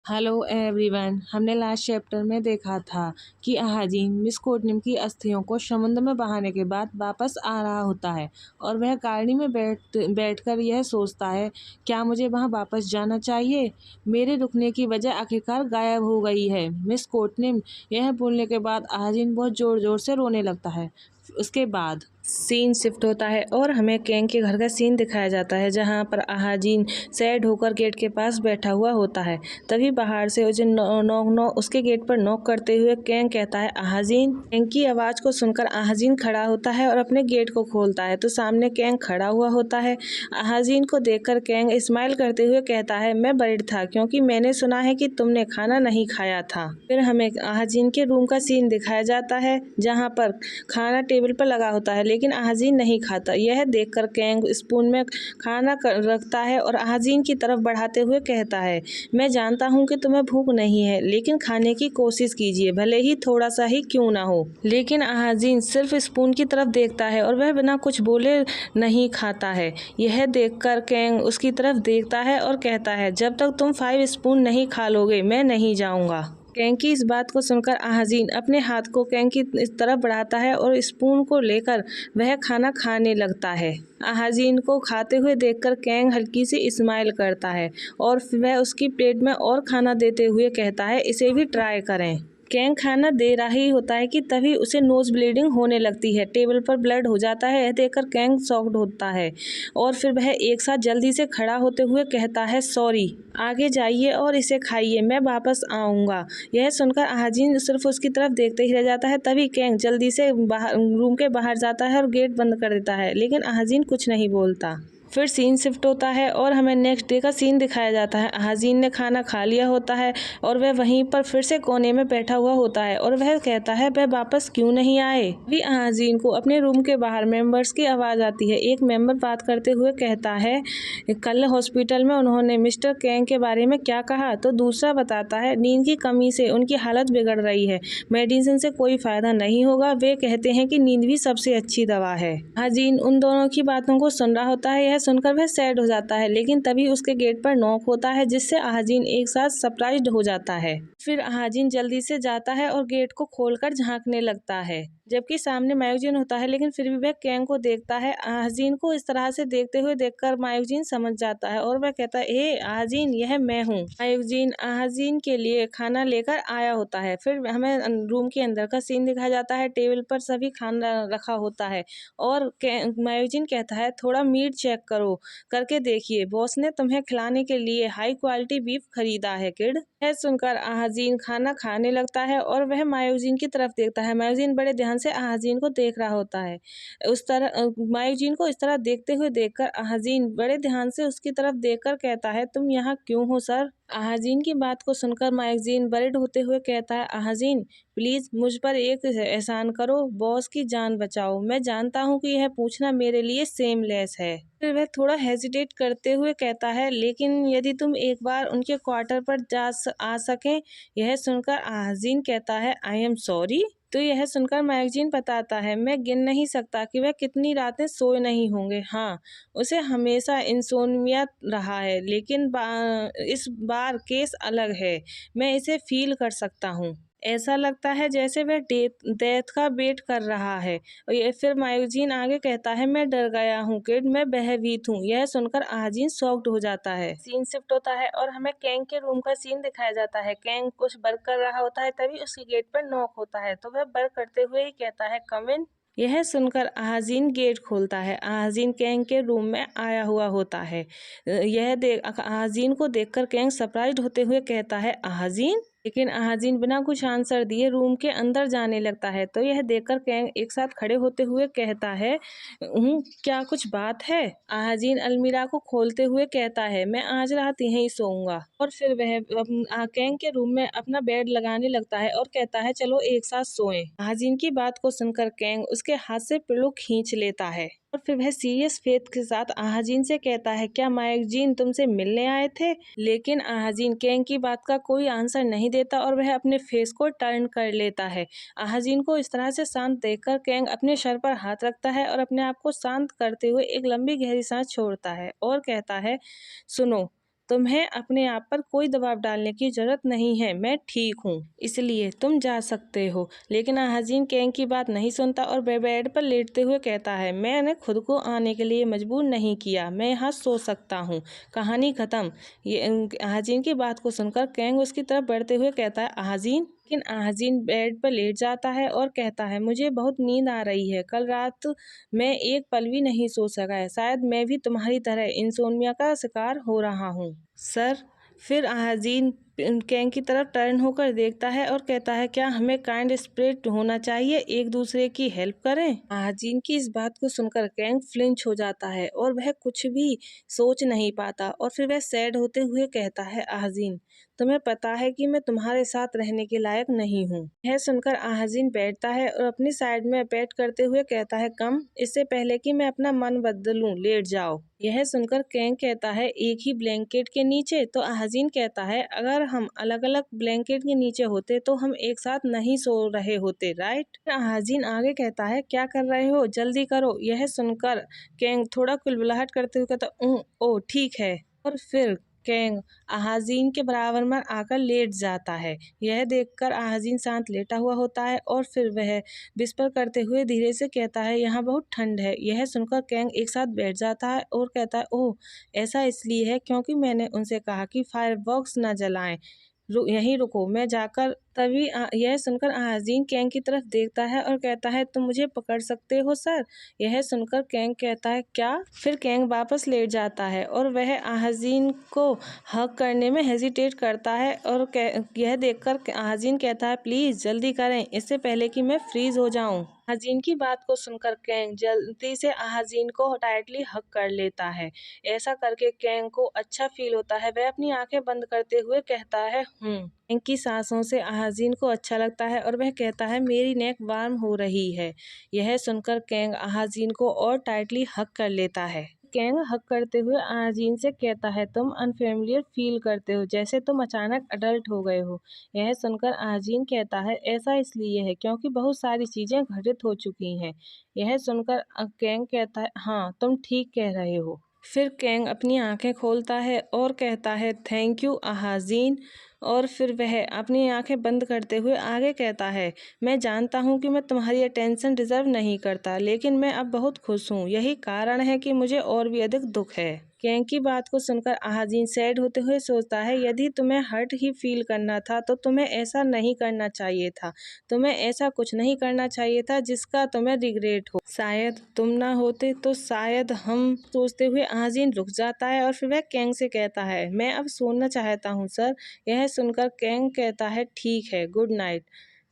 Hello everyone. हमने last chapter में देखा था कि अहाजीन मिस कोटनिम की अस्थियों को समुद्र में बहाने के बाद वापस आ रहा होता है और वह गाड़ी में बैठकर यह सोचता है, क्या मुझे वहां वापस जाना चाहिए। मेरे रुकने की वजह आखिरकार गायब हो गई है मिस कोटनिम। यह बोलने के बाद अहाजीन बहुत जोर जोर से रोने लगता है। उसके बाद सीन शिफ्ट होता है और हमें कैंग के घर का सीन दिखाया जाता है, जहां पर अहाजीन सैड होकर गेट के पास बैठा हुआ होता है। तभी बाहर से उसे उसके गेट पर नॉक करते हुए कैंग कहता है, अहाजीन। कैंग की आवाज को सुनकर अहाजीन खड़ा होता है और अपने गेट को खोलता है तो सामने कैंग खड़ा हुआ होता है। अहाजीन को देखकर कैंग स्माइल करते हुए कहता है, मैं वर्रिड था क्योंकि मैंने सुना है कि तुमने खाना नहीं खाया था। फिर हमें अहाजीन के रूम का सीन दिखाया जाता है, जहाँ पर खाना टेबल पर लगा होता है लेकिन अहाजीन नहीं खाता। यह देखकर कैंग स्पून में खाना रखता है और अहाजीन की तरफ बढ़ाते हुए कहता है, मैं जानता हूँ कि तुम्हें भूख नहीं है, लेकिन खाने की कोशिश कीजिए, भले ही थोड़ा सा ही क्यों ना हो। लेकिन अहाजीन सिर्फ स्पून की तरफ देखता है और वह बिना कुछ बोले नहीं खाता है। यह देखकर कैंग उसकी तरफ देखता है और कहता है, जब तक तुम 5 स्पून नहीं खा लोगे मैं नहीं जाऊँगा। कैंग की इस बात को सुनकर अहाजीन अपने हाथ को कैंग की इस तरफ बढ़ाता है और स्पून को लेकर वह खाना खाने लगता है। अहाजीन को खाते हुए देखकर कैंग हल्की सी स्माइल करता है और वह उसकी प्लेट में और खाना देते हुए कहता है, इसे भी ट्राई करें। कैंग खाना दे रहा ही होता है कि तभी उसे नोज ब्लीडिंग होने लगती है। टेबल पर ब्लड हो जाता है। यह देखकर कैंग शॉक्ड होता है और फिर वह एक साथ जल्दी से खड़ा होते हुए कहता है, सॉरी। आगे जाइए और इसे खाइए, मैं वापस आऊँगा। यह सुनकर अहाजीन सिर्फ उसकी तरफ देखते ही रह जाता है। तभी कैंग जल्दी से रूम के बाहर जाता है और गेट बंद कर देता है, लेकिन अहाजीन कुछ नहीं बोलता। फिर सीन शिफ्ट होता है और हमें नेक्स्ट डे का सीन दिखाया जाता है। अहाजीन ने खाना खा लिया होता है और वह वहीं पर फिर से कोने में बैठा हुआ होता है और वह कहता है, वह वापस क्यों नहीं आए। भी अहाजीन को अपने रूम के बाहर मेंबर्स की आवाज़ आती है। एक मेंबर बात करते हुए कहता है, कल हॉस्पिटल में उन्होंने मिस्टर कैंग के बारे में क्या कहा, तो दूसरा बताता है, नींद की कमी से उनकी हालत बिगड़ रही है, मेडिसिन से कोई फ़ायदा नहीं होगा, वे कहते हैं कि नींद भी सबसे अच्छी दवा है। अहाजीन उन दोनों की बातों को सुन रहा होता है। यह सुनकर वह सैड हो जाता है, लेकिन तभी उसके गेट पर नॉक होता है, जिससे अहाजीन एक साथ सरप्राइज्ड हो जाता है। फिर अहाजीन जल्दी से जाता है और गेट को खोलकर झांकने लगता है, जबकि सामने मायूजीन होता है, लेकिन फिर भी वह कैंग को देखता है। अहाजीन को इस तरह से देखते हुए देखकर मायूजीन समझ जाता है और वह कहता है, हे अहाजीन, यह मैं हूँ। मायूजीन अहाजीन के लिए खाना लेकर आया होता है। फिर हमें रूम के अंदर का सीन दिखाया जाता है। टेबल पर सभी खाना रखा होता है और मायूजीन कहता है, थोड़ा मीट चेक करो, करके देखिए, बॉस ने तुम्हें खिलाने के लिए हाई क्वालिटी बीफ खरीदा है किड। यह सुनकर अहाजीन खाना खाने लगता है और वह मायूजीन की तरफ देखता है। मायूजीन बड़े ध्यान से अहाजीन को देख रहा होता है। उस तरह मायूजीन को इस तरह देखते हुए देखकर अहाजीन बड़े ध्यान से उसकी तरफ देखकर कहता है, तुम यहाँ क्यों हो सर। अहाजीन की बात को सुनकर मायूजीन वरिड होते हुए कहता है, अहाजीन प्लीज मुझ पर एक एहसान करो, बॉस की जान बचाओ। मैं जानता हूँ कि यह पूछना मेरे लिए सेमलेस है। फिर वह थोड़ा हेजिटेट करते हुए कहता है, लेकिन यदि तुम एक बार उनके क्वार्टर पर आ सकें। यह सुनकर अहाजीन कहता है, आई एम सॉरी। तो यह सुनकर मैगजीन बताता है, मैं गिन नहीं सकता कि वह कितनी रातें सोए नहीं होंगे। हाँ, उसे हमेशा इंसोम्निया रहा है, लेकिन इस बार केस अलग है। मैं इसे फील कर सकता हूँ। ऐसा लगता है जैसे वह डेथ का वेट कर रहा है। और ये फिर मायूजीन आगे कहता है, मैं डर गया हूँ किड, मैं भयभीत हूँ। यह सुनकर अहाजीन शॉक्ड हो जाता है। सीन शिफ्ट होता है और हमें कैंग के रूम का सीन दिखाया जाता है। कैंग कुछ वर्क कर रहा होता है, तभी उसके गेट पर नॉक होता है, तो वह वर्क करते हुए ही कहता है, कम इन। यह सुनकर अहाजीन गेट खोलता है। अहाजीन कैंग के रूम में आया हुआ होता है। यह देख अहाजीन को देखकर कैंग सरप्राइज्ड होते हुए कहता है, अहाजीन। लेकिन अहाजीन बिना कुछ आंसर दिए रूम के अंदर जाने लगता है। तो यह देखकर कैंग एक साथ खड़े होते हुए कहता है, क्या कुछ बात है। अहाजीन अलमीरा को खोलते हुए कहता है, मैं आज रात यहीं सोऊंगा। और फिर वह कैंग के रूम में अपना बेड लगाने लगता है और कहता है, चलो एक साथ सोएं। अहाजीन की बात को सुनकर कैंग उसके हाथ से पिलो खींच लेता है और फिर वह सीरियस फेथ के साथ अहाजीन से कहता है, क्या मायूजीन तुमसे मिलने आए थे। लेकिन अहाजीन कैंग की बात का कोई आंसर नहीं देता और वह अपने फेस को टर्न कर लेता है। अहाजीन को इस तरह से शांत देखकर कैंग अपने सर पर हाथ रखता है और अपने आप को शांत करते हुए एक लंबी गहरी सांस छोड़ता है और कहता है, सुनो, तुम्हें अपने आप पर कोई दबाव डालने की जरूरत नहीं है, मैं ठीक हूँ, इसलिए तुम जा सकते हो। लेकिन अहाजीन कैंग की बात नहीं सुनता और बेड पर लेटते हुए कहता है, मैंने खुद को आने के लिए मजबूर नहीं किया, मैं यहाँ सो सकता हूँ। कहानी खत्म। ये अहाजीन की बात को सुनकर कैंग उसकी तरफ बढ़ते हुए कहता है, अहाजीन। लेकिन अहाजीन बेड पर लेट जाता है और कहता है, मुझे बहुत नींद आ रही है, कल रात मैं एक पल भी नहीं सो सका है, शायद मैं भी तुम्हारी तरह इंसोम्निया का शिकार हो रहा हूँ। सर। फिर अहाजीन कैंग की तरफ टर्न होकर देखता है और कहता है, क्या हमें काइंड स्पिरिट होना चाहिए, एक दूसरे की हेल्प करें। अहाजीन की इस बात को सुनकर कैंग फ्लिंच हो जाता है और वह कुछ भी सोच नहीं पाता और फिर वह सैड होते हुए कहता है, अहाजीन तुम्हें पता है कि मैं तुम्हारे साथ रहने के लायक नहीं हूँ। यह सुनकर अहाजीन बैठता है और अपनी साइड में बैठ करते हुए कहता है, कम, इससे पहले कि मैं अपना मन बदलूं, लेट जाओ। यह सुनकर कैंग कहता है, एक ही ब्लैंकेट के नीचे। तो अहाजीन कहता है, अगर हम अलग अलग ब्लैंकेट के नीचे होते तो हम एक साथ नहीं सो रहे होते, राइट। अहाजीन आगे कहता है, क्या कर रहे हो, जल्दी करो। यह सुनकर कैंग थोड़ा कुलबुलाहट करते हुए कहता, ओ ठीक है। और फिर कैंग अहाजीन के बराबर में आकर लेट जाता है। यह देखकर अहाजीन शांत लेटा हुआ होता है और फिर वह विस्पर करते हुए धीरे से कहता है, यहाँ बहुत ठंड है। यह सुनकर कैंग एक साथ बैठ जाता है और कहता है, ओह ऐसा इसलिए है क्योंकि मैंने उनसे कहा कि फायरवर्क्स न जलाएं, यहीं रुको, मैं जाकर। तभी यह सुनकर अहाजीन कैंग की तरफ देखता है और कहता है, तुम मुझे पकड़ सकते हो सर। यह सुनकर कैंग कहता है, क्या। फिर कैंग वापस लेट जाता है और वह अहाजीन को हग करने में हेजिटेट करता है और यह देखकर अहाजीन कहता है, प्लीज जल्दी करें, इससे पहले कि मैं फ्रीज हो जाऊं। अहाजीन की बात को सुनकर कैंग जल्दी से अहाजीन को टाइटली हग कर लेता है। ऐसा करके कैंग को अच्छा फील होता है। वह अपनी आंखें बंद करते हुए कहता है, कैंग की सांसों से अहाजीन को अच्छा लगता है और वह कहता है, मेरी नेक वार्म हो रही है। यह सुनकर कैंग अहाजीन को और टाइटली हग कर लेता है। कैंग हग करते हुए अहाजीन से कहता है, तुम अनफेमिलियर फील करते हो, जैसे तुम अचानक अडल्ट हो गए हो। यह सुनकर अहाजीन कहता है, ऐसा इसलिए है क्योंकि बहुत सारी चीजें घटित हो चुकी हैं। यह सुनकर कैंग कहता है, हाँ तुम ठीक कह रहे हो। फिर कैंग अपनी आंखें खोलता है और कहता है, थैंक यू अहाजीन। और फिर वह अपनी आंखें बंद करते हुए आगे कहता है, मैं जानता हूँ कि मैं तुम्हारी अटेंशन डिजर्व नहीं करता, लेकिन मैं अब बहुत खुश हूँ, यही कारण है कि मुझे और भी अधिक दुख है। कैंग की बात को सुनकर अहाजीन सैड होते हुए सोचता है, यदि तुम्हें हर्ट ही फील करना था तो तुम्हें ऐसा नहीं करना चाहिए था, तुम्हें ऐसा कुछ नहीं करना चाहिए था जिसका तुम्हें रिग्रेट हो। शायद तुम ना होते तो शायद हम। सोचते हुए अहाजीन रुक जाता है और फिर वह कैंग से कहता है, मैं अब सोना चाहता हूँ सर। यह सुनकर कैंग कहता है, ठीक है, गुड नाइट।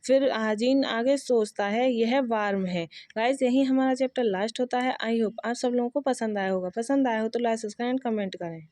फिर अहाजीन आगे सोचता है, यह वार्म है। गाइस यही हमारा चैप्टर लास्ट होता है। आई होप आप सब लोगों को पसंद आया होगा। पसंद आया हो तो लाइक, सब्सक्राइब एंड कमेंट करें।